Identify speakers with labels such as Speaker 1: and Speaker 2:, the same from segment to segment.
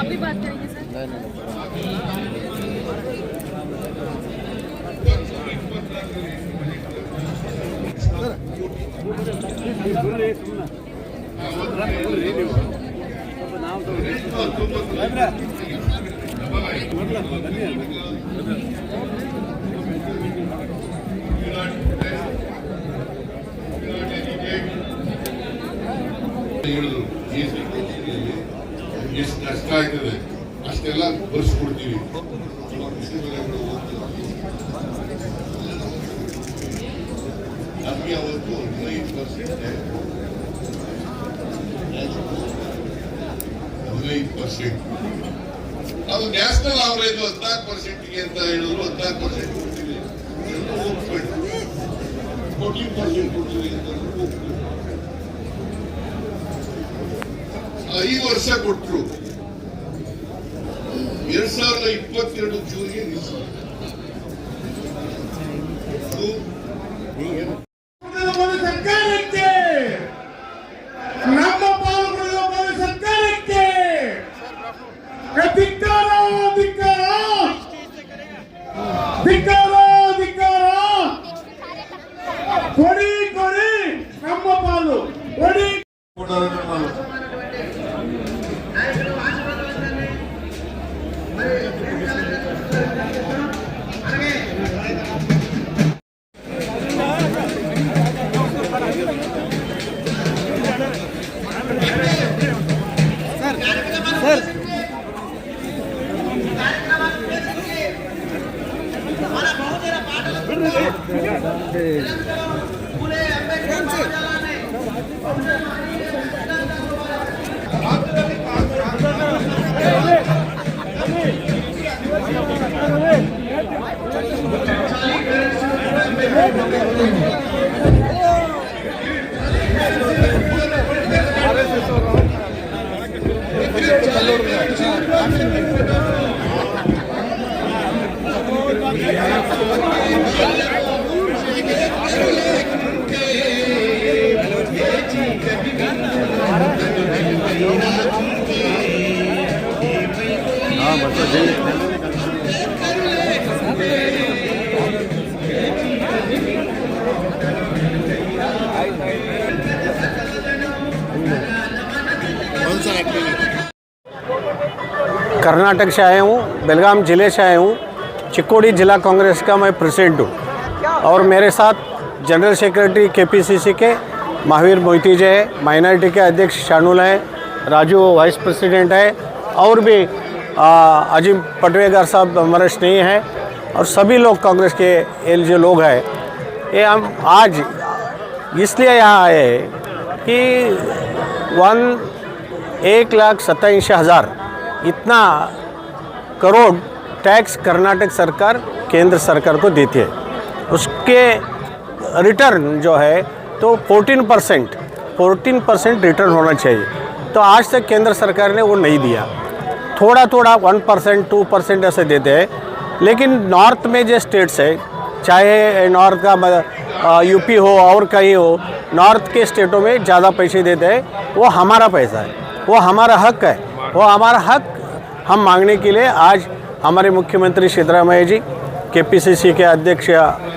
Speaker 1: भी बात करेंगे सर।
Speaker 2: ಎಷ್ಟು ಕಷ್ಟ ಆಯ್ತದೆ ಅಷ್ಟೆಲ್ಲ ಬರ್ಸ್ಕೊಡ್ತೀವಿ. ನಮಗೆ ಅವತ್ತು 15% ಅದು ನ್ಯಾಷನಲ್ ಅವರೇಜ್ 14% ಅಂತ ಹೇಳಿದ್ರು. 14% ಕೊಡ್ತೀವಿ, 14% ಕೊಡ್ತೀವಿ ಅಂತ 5 ವರ್ಷ ಕೊಟ್ಟರು. 2022 ಜೂನ್ಗೆ ನಿಲ್ಲಿಸಿದ್ರು.
Speaker 3: ಸರ್ಕಾರಕ್ಕೆ ನಮ್ಮ ಪಾಲ್ಗೊಳ್ಳುವ ಸರ್ಕಾರಕ್ಕೆ ಧಿಕ್ಕಾರ ಧಿಕ್ಕಾರ ಧಿಕ್ಕಾರ ಧಿಕ್ಕಾರ. ಕೊಡಿ ಕೊಡಿ ನಮ್ಮ ಪಾಲು ಕೊಡಿ.
Speaker 4: कर्नाटक से आया हूँ, बेलगाम ज़िले से आया हूँ। चिक्कोड़ी जिला कांग्रेस का मैं प्रेसिडेंट हूँ और मेरे साथ जनरल सेक्रेटरी केपीसीसी के महावीर मोहिती जी है, माइनॉरिटी के अध्यक्ष शानुल है, राजू वाइस प्रेसिडेंट है और भी अजीम पटवेगर साहब हमारे स्नेही हैं और सभी लोग कांग्रेस के जो लोग हैं। ये हम आज इसलिए यहाँ आए हैं कि 1,87,000 इतना करोड़ टैक्स कर्नाटक सरकार केंद्र सरकार को देती है। उसके रिटर्न जो है तो 14% रिटर्न होना चाहिए। तो आज तक केंद्र सरकार ने वो नहीं दिया। थोड़ा थोड़ा 1% 2% ऐसे देते हैं। लेकिन नॉर्थ में जो स्टेट्स है, चाहे नॉर्थ का यूपी हो और कहीं हो, नॉर्थ के स्टेटों में ज़्यादा पैसे देते हैं। वो हमारा पैसा है, वो हमारा हक है। वो हमारा हक हम मांगने के लिए आज हमारे मुख्यमंत्री सिद्धरामैया जी, केपीसीसी के अध्यक्ष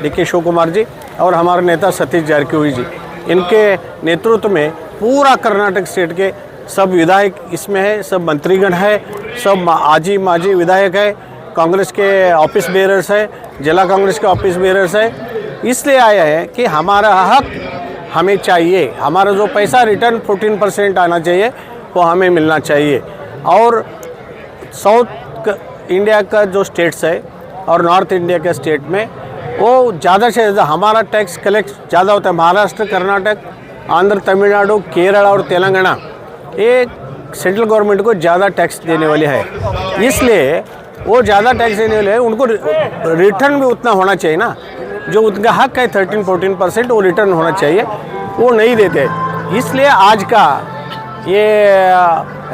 Speaker 4: डीके शिव कुमार जी और हमारे नेता सतीश जारकिहोली जी, इनके नेतृत्व में पूरा कर्नाटक स्टेट के सब विधायक इसमें है, सब मंत्रीगण है, सब आजी माजी विधायक है, कांग्रेस के ऑफिस बेरर्स है, जिला कांग्रेस के ऑफिस बेरर्स है। इसलिए आया है कि हमारा हक हमें चाहिए। हमारा जो पैसा रिटर्न 14% आना चाहिए वो हमें मिलना चाहिए। और साउथ इंडिया का जो स्टेट्स है और नॉर्थ इंडिया के स्टेट में वो ज़्यादा से ज़्यादा हमारा टैक्स कलेक्ट ज़्यादा होता है। महाराष्ट्र, कर्नाटक, आंध्र, तमिलनाडु, केरल और तेलंगाना ये सेंट्रल गवर्नमेंट को ज़्यादा टैक्स देने वाले है। इसलिए वो ज़्यादा टैक्स देने वाले हैं, उनको रिटर्न भी उतना होना चाहिए ना। जो उनका हक है 13-14% वो रिटर्न होना चाहिए, वो नहीं देते। इसलिए आज का ये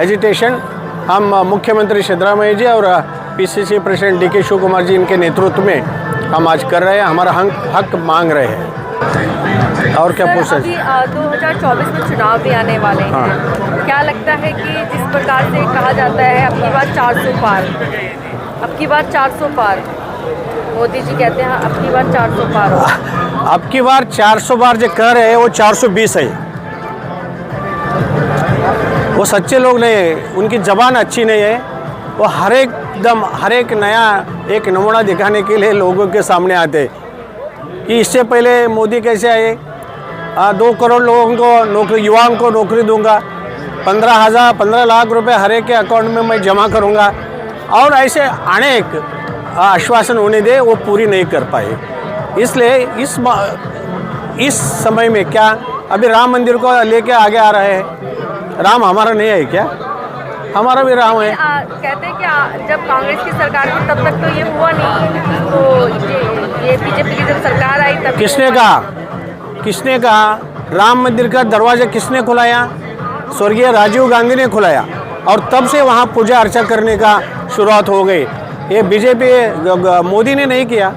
Speaker 4: एजिटेशन हम मुख्यमंत्री सिद्धरामैया जी और PCC president DK Shivakumar ji इनके नेतृत्व में हम आज कर रहे हैं। हमारा हक मांग रहे हैं। और क्या पूछ
Speaker 1: अभी
Speaker 4: सकते?
Speaker 1: 2024 में चुनाव भी आने वाले हैं।
Speaker 4: हाँ।
Speaker 1: क्या लगता है कि जिस प्रकार से कहा जाता है अब की बार 400 पार, अब की बार 400 पार, मोदी जी कहते हैं अब की बार 400 पार हो।
Speaker 4: अब की बार 400 बार जो कह रहे हैं वो 420 है। वो सच्चे लोग नहीं है, उनकी जबान अच्छी नहीं है। वो हर एक नया एक नमूना दिखाने के लिए लोगों के सामने आते हैं कि इससे पहले मोदी कैसे आए, 2 करोड़ लोगों को नौकरी, युवाओं को नौकरी दूंगा, 15 लाख रुपए हर एक के अकाउंट में मैं जमा करूंगा, और ऐसे अनेक आश्वासन उन्हें दे, वो पूरी नहीं कर पाए। इसलिए इस समय में क्या अभी राम मंदिर को लेके आगे आ रहे हैं। राम हमारा नहीं है क्या? हमारा भी राम है।
Speaker 1: कहते हैं कि जब कांग्रेस की सरकार थी तब तक तो ये हुआ नहीं, तो ये बीजेपी की जब सरकार आई तब
Speaker 4: किसने कहा राम मंदिर का दरवाजा किसने खुलाया? स्वर्गीय राजीव गांधी ने खुलाया, और तब से वहाँ पूजा अर्चा करने का शुरुआत हो गई। ये बीजेपी मोदी ने नहीं किया।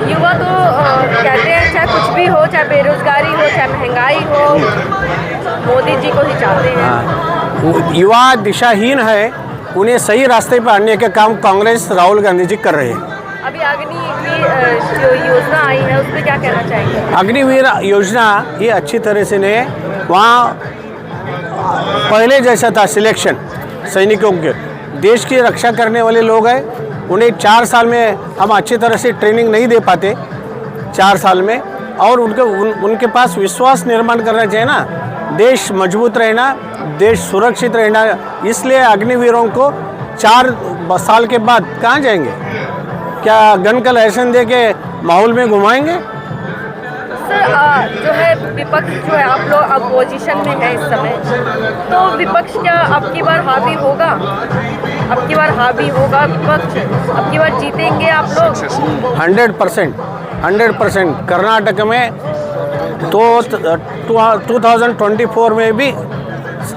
Speaker 1: युवा तो कहते हैं चाहे कुछ भी हो, चाहे बेरोजगारी हो, चाहे महंगाई हो, मोदी जी को ही चाहते हैं।
Speaker 4: युवा दिशाहीन है, उन्हें सही रास्ते पर आने का काम कांग्रेस राहुल गांधी जी कर रहे हैं।
Speaker 1: अभी अग्निवीर जो योजना आई है उस पर क्या कहना चाहेंगे?
Speaker 4: अग्निवीर योजना ये अच्छी तरह से नहीं है। वहाँ पहले जैसा था सिलेक्शन सैनिकों के, देश की रक्षा करने वाले लोग हैं, उन्हें 4 साल में हम अच्छी तरह से ट्रेनिंग नहीं दे पाते 4 साल में, और उनके पास विश्वास निर्माण करना चाहिए ना, देश मजबूत रहना, देश सुरक्षित रहना। इसलिए अग्निवीरों को 4 साल के बाद कहाँ जाएंगे? क्या गन का लाइसेंस दे के माहौल में घुमाएंगे?
Speaker 1: सर जो है विपक्ष जो है, आप लोग अपोजिशन में है इस समय, तो विपक्ष क्या अब की बार हावी होगा? अब की बार हावी होगा विपक्ष? अब की बार जीतेंगे आप लोग?
Speaker 4: 100% कर्नाटक में तो 2024 में भी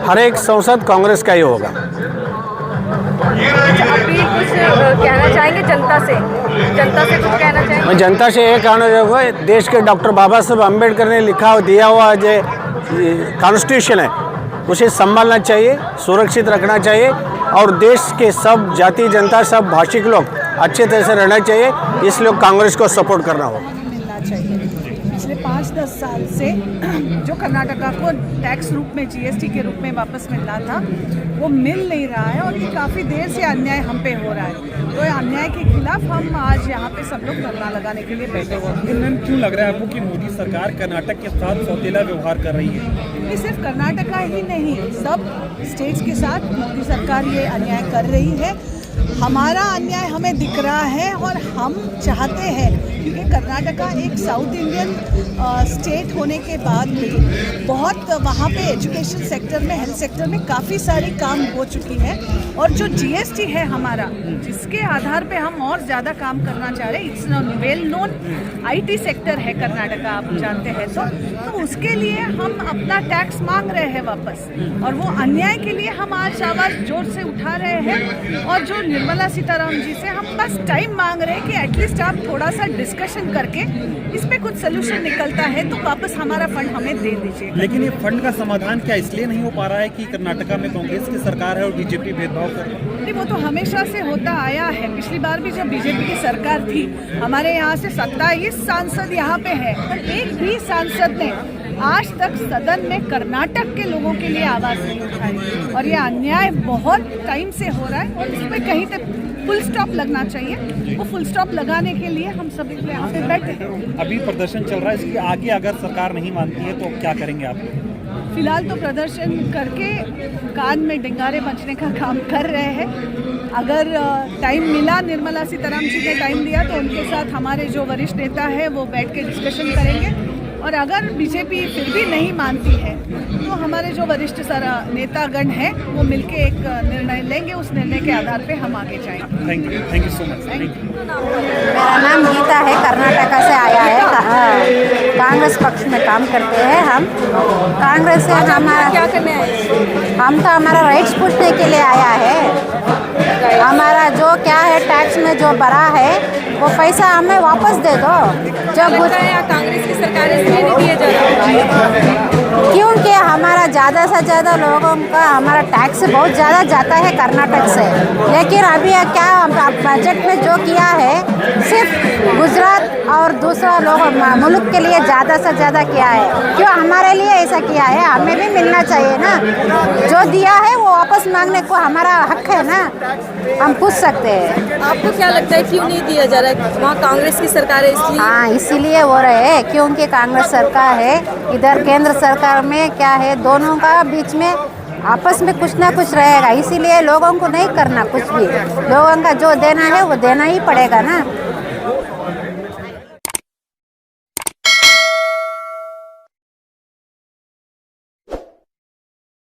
Speaker 4: हर एक संसद कांग्रेस का ही होगा।
Speaker 1: अभी कुछ कहना चाहेंगे जनता से? जनता से कुछ कहना चाहेंगे?
Speaker 4: मैं जनता से ये कहना चाहूँगा, देश के डॉक्टर बाबा साहब अम्बेडकर ने दिया हुआ जो कॉन्स्टिट्यूशन है उसे संभालना चाहिए, सुरक्षित रखना चाहिए, और देश के सब जाति जनता, सब भाषिक लोग अच्छे तरह से रहना चाहिए। इसलिए कांग्रेस को सपोर्ट करना होगा।
Speaker 5: मिलना चाहिए। पिछले 5-10 साल से जो कर्नाटका को टैक्स रूप में, जीएसटी के रूप में वापस मिलना था, वो मिल नहीं रहा है, और ये काफ़ी देर से अन्याय हम पे हो रहा है। तो अन्याय के खिलाफ हम आज यहाँ पे सब लोग धरना लगाने के लिए बैठे हुए हैं।
Speaker 6: मैम, क्यों लग रहा है आपको कि मोदी सरकार कर्नाटक के साथ सौतेला व्यवहार कर रही है?
Speaker 5: ये सिर्फ कर्नाटका ही नहीं, सब स्टेट्स के साथ मोदी सरकार ये अन्याय कर रही है। हमारा अन्याय हमें दिख रहा है, और हम चाहते हैं, क्योंकि कर्नाटका एक साउथ इंडियन स्टेट होने के बाद भी बहुत वहाँ पे एजुकेशन सेक्टर में, हेल्थ सेक्टर में काफ़ी सारी काम हो चुकी है, और जो जीएसटी है हमारा, जिसके आधार पे हम और ज़्यादा काम करना चाह रहे हैं, it's well known IT sector है कर्नाटका, आप जानते हैं, तो उसके लिए हम अपना टैक्स मांग रहे हैं वापस, और वो अन्याय के लिए हम आज आवाज़ जोर से उठा रहे हैं। और जो निर्मला सीतारामन जी से हम बस टाइम मांग रहे हैं कि एटलीस्ट आप थोड़ा सा डिस्कशन करके इस पे कुछ सोल्यूशन निकलता है तो वापस हमारा फंड हमें दे दीजिए।
Speaker 6: लेकिन ये फंड का समाधान क्या इसलिए नहीं हो पा रहा है कि कर्नाटका में कांग्रेस की सरकार है और बीजेपी भेदभाव कर रही है?
Speaker 5: नहीं, वो तो हमेशा से होता आया है। पिछली बार भी जब बीजेपी की सरकार थी, हमारे यहाँ से 27 सांसद यहाँ पे है, पर एक भी सांसद ने आज तक सदन में कर्नाटक के लोगों के लिए आवाज़ नहीं उठाई, और ये अन्याय बहुत टाइम से हो रहा है, और इसमें कहीं तक फुल स्टॉप लगना चाहिए। वो फुल स्टॉप लगाने के लिए हम सब यहाँ पे बैठे हैं।
Speaker 6: अभी प्रदर्शन चल रहा है, इसके आगे अगर सरकार नहीं मानती है तो क्या करेंगे आप?
Speaker 5: फिलहाल तो प्रदर्शन करके कान में डिंगारे बजने का काम कर रहे हैं। अगर टाइम मिला, निर्मला सीतारामन जी ने टाइम दिया, तो उनके साथ हमारे जो वरिष्ठ नेता है वो बैठ के डिस्कशन करेंगे, और अगर बीजेपी फिर भी नहीं मानती है तो हमारे जो वरिष्ठ नेतागण हैं वो मिलके एक निर्णय लेंगे, उस निर्णय के आधार पे हम आगे जाएंगे।
Speaker 6: Thank you so much.
Speaker 7: मेरा नाम गीता है, कर्नाटका से आया है। कांग्रेस पक्ष में काम करते हैं हम। कांग्रेस से हमारा
Speaker 1: क्या करने आए?
Speaker 7: हम तो हमारा राइट्स पूछने के लिए आया है। हमारा जो क्या है टैक्स में जो भरा है वो पैसा हमें वापस दे दो। जब
Speaker 1: कांग्रेस की सरकार इसलिए नहीं दिए जा रहा,
Speaker 7: क्योंकि हमारा ज़्यादा से ज़्यादा लोगों का हमारा टैक्स बहुत ज़्यादा जाता है कर्नाटक से। लेकिन अभी क्या बजट में जो किया है सिर्फ गुजरात और दूसरा लोग मुल्क के लिए ज़्यादा से ज़्यादा किया है। क्यों हमारे लिए ऐसा किया है? हमें भी मिलना चाहिए ना। जो दिया है वो वापस मांगने को हमारा हक है ना, हम पूछ सकते हैं।
Speaker 1: आपको क्या लगता है क्यों नहीं दिया जा रहा है? वहाँ कांग्रेस की सरकार है इसलिए।
Speaker 7: हाँ, इसीलिए हो रहे हैं क्योंकि कांग्रेस सरकार है, इधर केंद्र सरकार में क्या है, दोनों का बीच में आपस में कुछ ना कुछ रहेगा। इसीलिए लोगों को नहीं करना कुछ भी, लोगों का जो देना है वो देना ही पड़ेगा ना।